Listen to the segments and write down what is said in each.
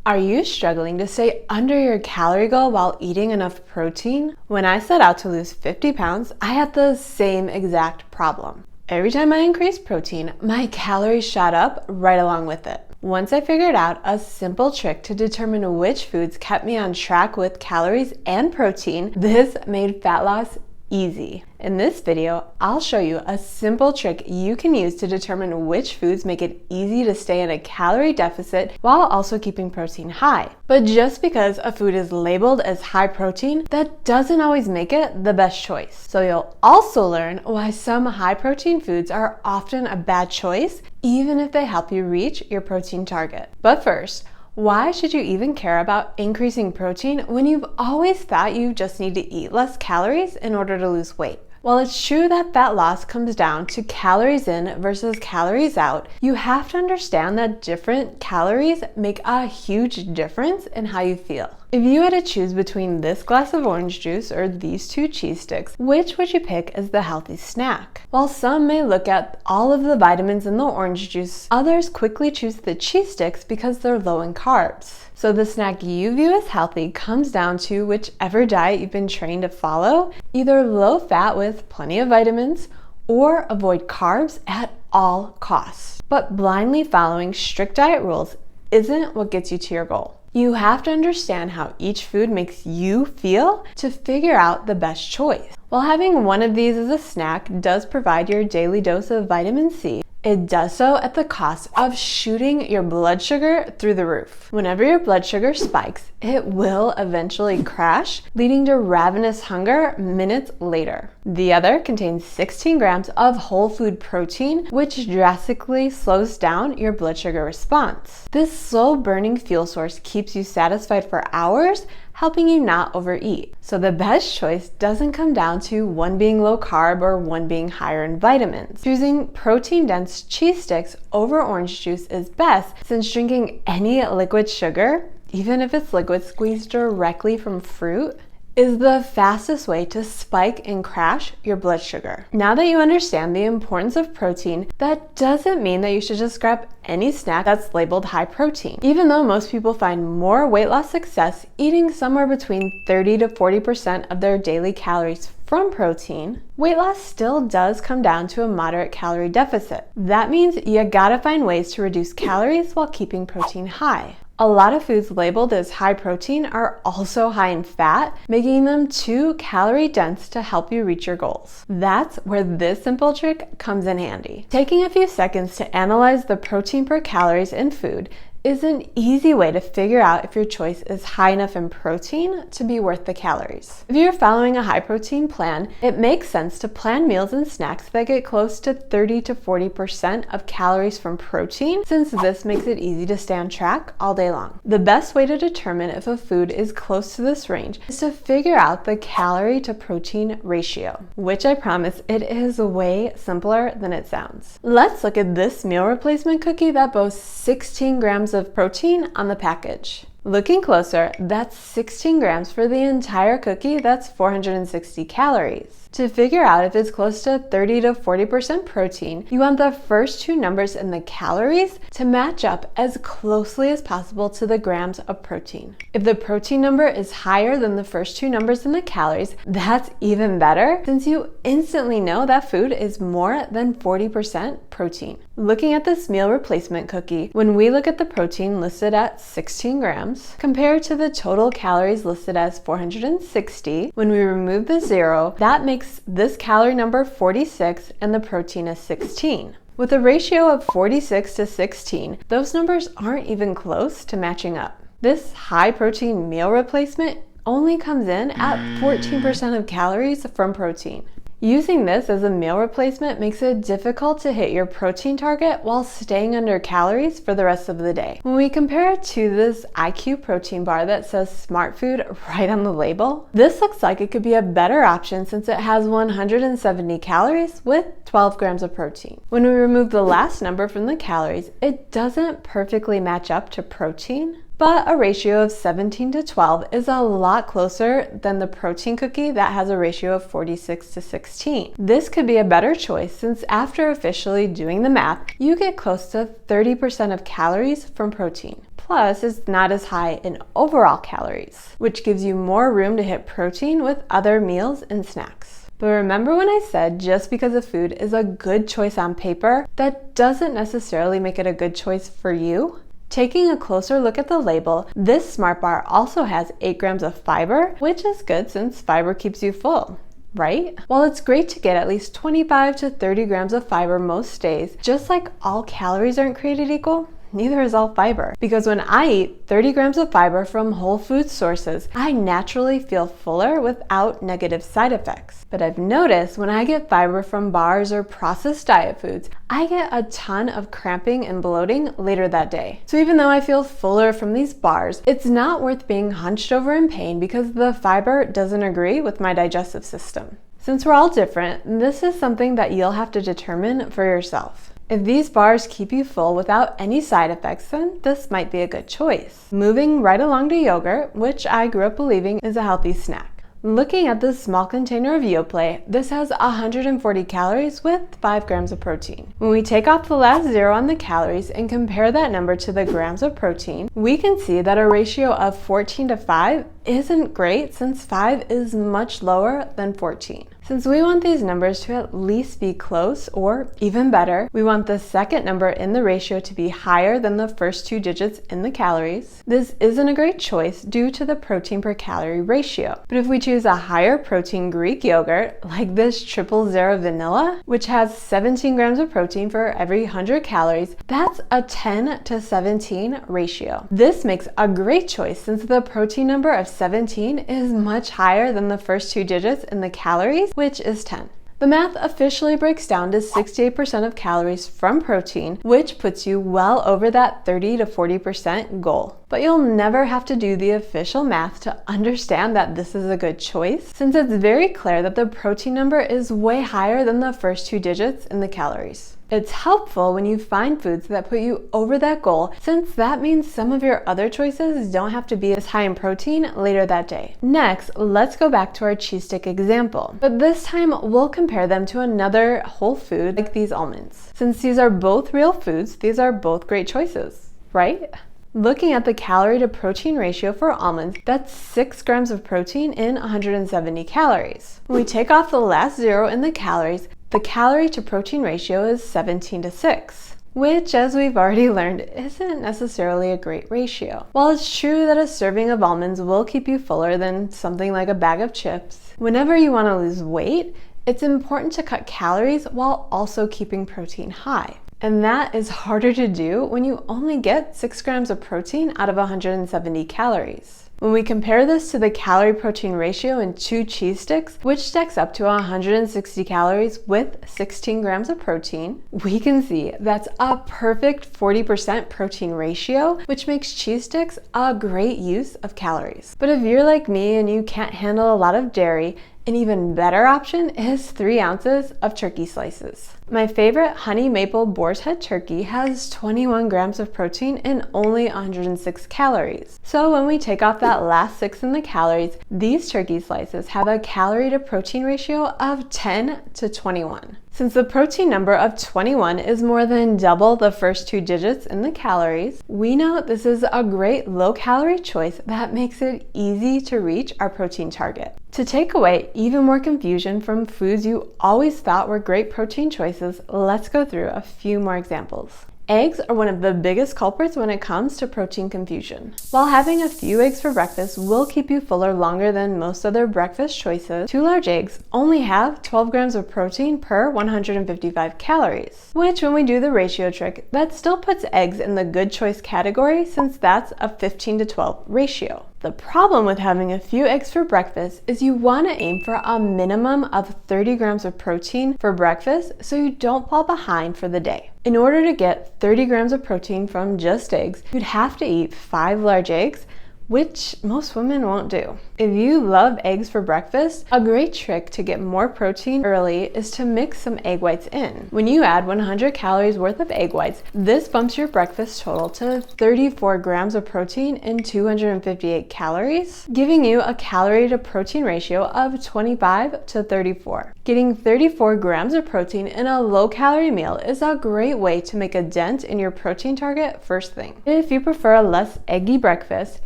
Are you struggling to stay under your calorie goal while eating enough protein? When I set out to lose 50 pounds, I had the same exact problem. Every time I increased protein, my calories shot up right along with it. Once I figured out a simple trick to determine which foods kept me on track with calories and protein, this made fat loss easy. In this video, I'll show you a simple trick you can use to determine which foods make it easy to stay in a calorie deficit while also keeping protein high. But just because a food is labeled as high protein, that doesn't always make it the best choice. So you'll also learn why some high protein foods are often a bad choice, even if they help you reach your protein target. But first, why should you even care about increasing protein when you've always thought you just need to eat less calories in order to lose weight? While it's true that fat loss comes down to calories in versus calories out, you have to understand that different calories make a huge difference in how you feel. If you had to choose between this glass of orange juice or these 2 cheese sticks, which would you pick as the healthy snack? While some may look at all of the vitamins in the orange juice, others quickly choose the cheese sticks because they're low in carbs. So the snack you view as healthy comes down to whichever diet you've been trained to follow, either low fat with plenty of vitamins, or avoid carbs at all costs. But blindly following strict diet rules isn't what gets you to your goal. You have to understand how each food makes you feel to figure out the best choice. While having one of these as a snack does provide your daily dose of vitamin C, it does so at the cost of shooting your blood sugar through the roof. Whenever your blood sugar spikes, it will eventually crash, leading to ravenous hunger minutes later. The other contains 16 grams of whole food protein, which drastically slows down your blood sugar response. This slow burning fuel source keeps you satisfied for hours, helping you not overeat. So the best choice doesn't come down to one being low carb or one being higher in vitamins. Choosing protein-dense cheese sticks over orange juice is best, since drinking any liquid sugar, even if it's liquid squeezed directly from fruit, is the fastest way to spike and crash your blood sugar. Now that you understand the importance of protein, that doesn't mean that you should just grab any snack that's labeled high protein. Even though most people find more weight loss success eating somewhere between 30 to 40% of their daily calories from protein, weight loss still does come down to a moderate calorie deficit. That means you gotta find ways to reduce calories while keeping protein high. A lot of foods labeled as high protein are also high in fat, making them too calorie dense to help you reach your goals. That's where this simple trick comes in handy. Taking a few seconds to analyze the protein per calories in food is an easy way to figure out if your choice is high enough in protein to be worth the calories. If you're following a high protein plan, it makes sense to plan meals and snacks that get close to 30 to 40% of calories from protein, since this makes it easy to stay on track all day long. The best way to determine if a food is close to this range is to figure out the calorie to protein ratio, which I promise it is way simpler than it sounds. Let's look at this meal replacement cookie that boasts 16 grams of protein on the package. Looking closer, that's 16 grams for the entire cookie. That's 460 calories. To figure out if it's close to 30 to 40% protein, you want the first 2 numbers in the calories to match up as closely as possible to the grams of protein. If the protein number is higher than the first 2 numbers in the calories, that's even better, since you instantly know that food is more than 40% protein. Looking at this meal replacement cookie, when we look at the protein listed at 16 grams compared to the total calories listed as 460, when we remove the 0, that makes this calorie number 46 and the protein is 16. With a ratio of 46 to 16, those numbers aren't even close to matching up. This high protein meal replacement only comes in at 14% of calories from protein. Using this as a meal replacement makes it difficult to hit your protein target while staying under calories for the rest of the day. When we compare it to this IQ protein bar that says Smart Food right on the label, this looks like it could be a better option since it has 170 calories with 12 grams of protein. When we remove the last number from the calories, it doesn't perfectly match up to protein, but a ratio of 17 to 12 is a lot closer than the protein cookie that has a ratio of 46 to 16. This could be a better choice since after officially doing the math, you get close to 30% of calories from protein. Plus, it's not as high in overall calories, which gives you more room to hit protein with other meals and snacks. But remember when I said just because a food is a good choice on paper, that doesn't necessarily make it a good choice for you? Taking a closer look at the label, this Smart Bar also has 8 grams of fiber, which is good since fiber keeps you full, right? While it's great to get at least 25 to 30 grams of fiber most days, just like all calories aren't created equal, neither is all fiber. Because when I eat 30 grams of fiber from whole food sources, I naturally feel fuller without negative side effects. But I've noticed when I get fiber from bars or processed diet foods, I get a ton of cramping and bloating later that day. So even though I feel fuller from these bars, it's not worth being hunched over in pain because the fiber doesn't agree with my digestive system. Since we're all different, this is something that you'll have to determine for yourself. If these bars keep you full without any side effects, then this might be a good choice. Moving right along to yogurt, which I grew up believing is a healthy snack. Looking at this small container of Yoplait, this has 140 calories with 5 grams of protein. When we take off the last zero on the calories and compare that number to the grams of protein, we can see that a ratio of 14 to 5 isn't great since 5 is much lower than 14. Since we want these numbers to at least be close, or even better, we want the second number in the ratio to be higher than the first 2 digits in the calories. This isn't a great choice due to the protein per calorie ratio. But if we choose a higher protein Greek yogurt, like this 000 vanilla, which has 17 grams of protein for every 100 calories, that's a 10 to 17 ratio. This makes a great choice since the protein number of 17 is much higher than the first 2 digits in the calories, which is 10. The math officially breaks down to 68% of calories from protein, which puts you well over that 30 to 40% goal. But you'll never have to do the official math to understand that this is a good choice, since it's very clear that the protein number is way higher than the first 2 digits in the calories. It's helpful when you find foods that put you over that goal, since that means some of your other choices don't have to be as high in protein later that day. Next, let's go back to our cheese stick example, but this time we'll compare them to another whole food like these almonds. Since these are both real foods, these are both great choices, right? Looking at the calorie to protein ratio for almonds, that's 6 grams of protein in 170 calories. When we take off the last zero in the calories, the calorie to protein ratio is 17 to 6, which, as we've already learned, isn't necessarily a great ratio. While it's true that a serving of almonds will keep you fuller than something like a bag of chips, whenever you want to lose weight, it's important to cut calories while also keeping protein high. And that is harder to do when you only get 6 grams of protein out of 170 calories. When we compare this to the calorie protein ratio in 2 cheese sticks, which stacks up to 160 calories with 16 grams of protein, we can see that's a perfect 40% protein ratio, which makes cheese sticks a great use of calories. But if you're like me and you can't handle a lot of dairy, an even better option is 3 ounces of turkey slices. My favorite honey maple boar's head turkey has 21 grams of protein and only 106 calories. So when we take off that last 6 in the calories, these turkey slices have a calorie to protein ratio of 10 to 21. Since the protein number of 21 is more than double the first 2 digits in the calories, we know this is a great low-calorie choice that makes it easy to reach our protein target. To take away even more confusion from foods you always thought were great protein choices, let's go through a few more examples. Eggs are one of the biggest culprits when it comes to protein confusion. While having a few eggs for breakfast will keep you fuller longer than most other breakfast choices, 2 large eggs only have 12 grams of protein per 155 calories, which when we do the ratio trick, that still puts eggs in the good choice category since that's a 15 to 12 ratio. The problem with having a few eggs for breakfast is you want to aim for a minimum of 30 grams of protein for breakfast so you don't fall behind for the day. In order to get 30 grams of protein from just eggs, you'd have to eat 5 large eggs, which most women won't do. If you love eggs for breakfast, a great trick to get more protein early is to mix some egg whites in. When you add 100 calories worth of egg whites, this bumps your breakfast total to 34 grams of protein and 258 calories, giving you a calorie to protein ratio of 25 to 34. Getting 34 grams of protein in a low-calorie meal is a great way to make a dent in your protein target first thing. If you prefer a less eggy breakfast,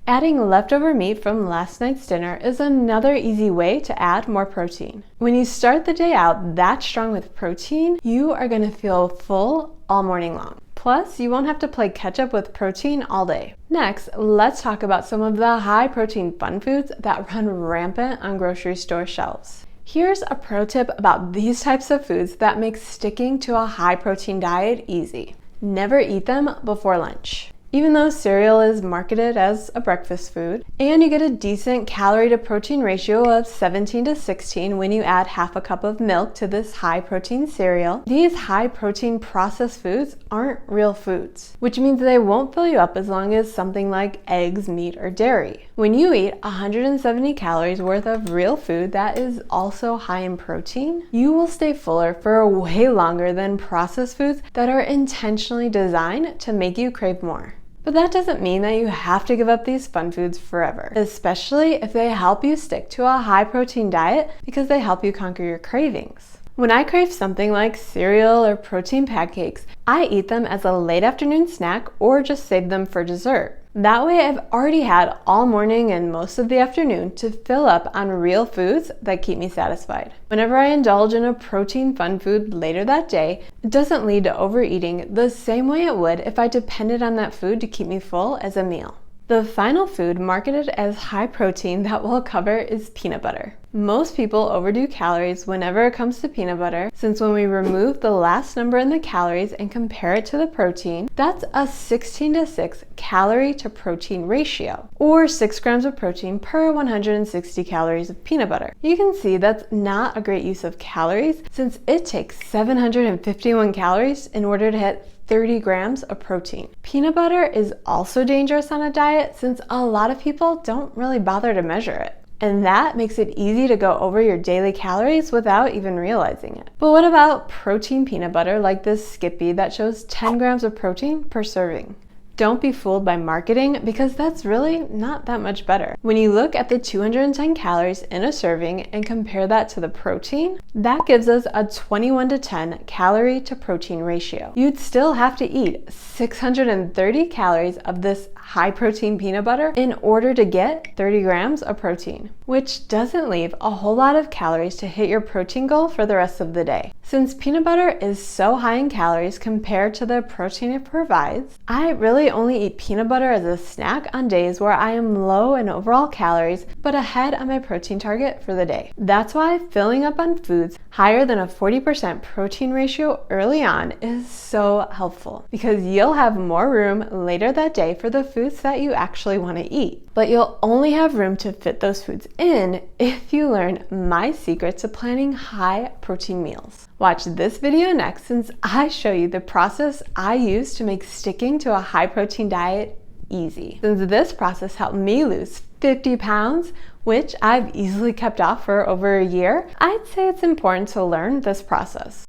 adding leftover meat from last night's dinner is another easy way to add more protein. When you start the day out that strong with protein, you are going to feel full all morning long. Plus, you won't have to play catch up with protein all day. Next, let's talk about some of the high protein fun foods that run rampant on grocery store shelves. Here's a pro tip about these types of foods that make sticking to a high protein diet easy. Never eat them before lunch. Even though cereal is marketed as a breakfast food, and you get a decent calorie to protein ratio of 17 to 16 when you add half a cup of milk to this high protein cereal, these high protein processed foods aren't real foods, which means they won't fill you up as long as something like eggs, meat, or dairy. When you eat 170 calories worth of real food that is also high in protein, you will stay fuller for way longer than processed foods that are intentionally designed to make you crave more. But that doesn't mean that you have to give up these fun foods forever, especially if they help you stick to a high protein diet because they help you conquer your cravings. When I crave something like cereal or protein pancakes, I eat them as a late afternoon snack or just save them for dessert. That way I've already had all morning and most of the afternoon to fill up on real foods that keep me satisfied. Whenever I indulge in a protein fun food later that day, it doesn't lead to overeating the same way it would if I depended on that food to keep me full as a meal. The final food marketed as high protein that we'll cover is peanut butter. Most people overdo calories whenever it comes to peanut butter, since when we remove the last number in the calories and compare it to the protein, that's a 16 to 6 calorie to protein ratio, or 6 grams of protein per 160 calories of peanut butter. You can see that's not a great use of calories, since it takes 751 calories in order to hit 30 grams of protein. Peanut butter is also dangerous on a diet since a lot of people don't really bother to measure it. And that makes it easy to go over your daily calories without even realizing it. But what about protein peanut butter like this Skippy that shows 10 grams of protein per serving? Don't be fooled by marketing because that's really not that much better. When you look at the 210 calories in a serving and compare that to the protein, that gives us a 21 to 10 calorie to protein ratio. You'd still have to eat 630 calories of this high protein peanut butter in order to get 30 grams of protein, which doesn't leave a whole lot of calories to hit your protein goal for the rest of the day. Since peanut butter is so high in calories compared to the protein it provides, I really only eat peanut butter as a snack on days where I am low in overall calories but ahead on my protein target for the day. That's why filling up on foods higher than a 40% protein ratio early on is so helpful, because you'll have more room later that day for the foods that you actually want to eat. But you'll only have room to fit those foods in if you learn my secret to planning high protein meals. Watch this video next, since I show you the process I use to make sticking to a high protein diet easy. Since this process helped me lose 50 pounds, which I've easily kept off for over a year, I'd say it's important to learn this process.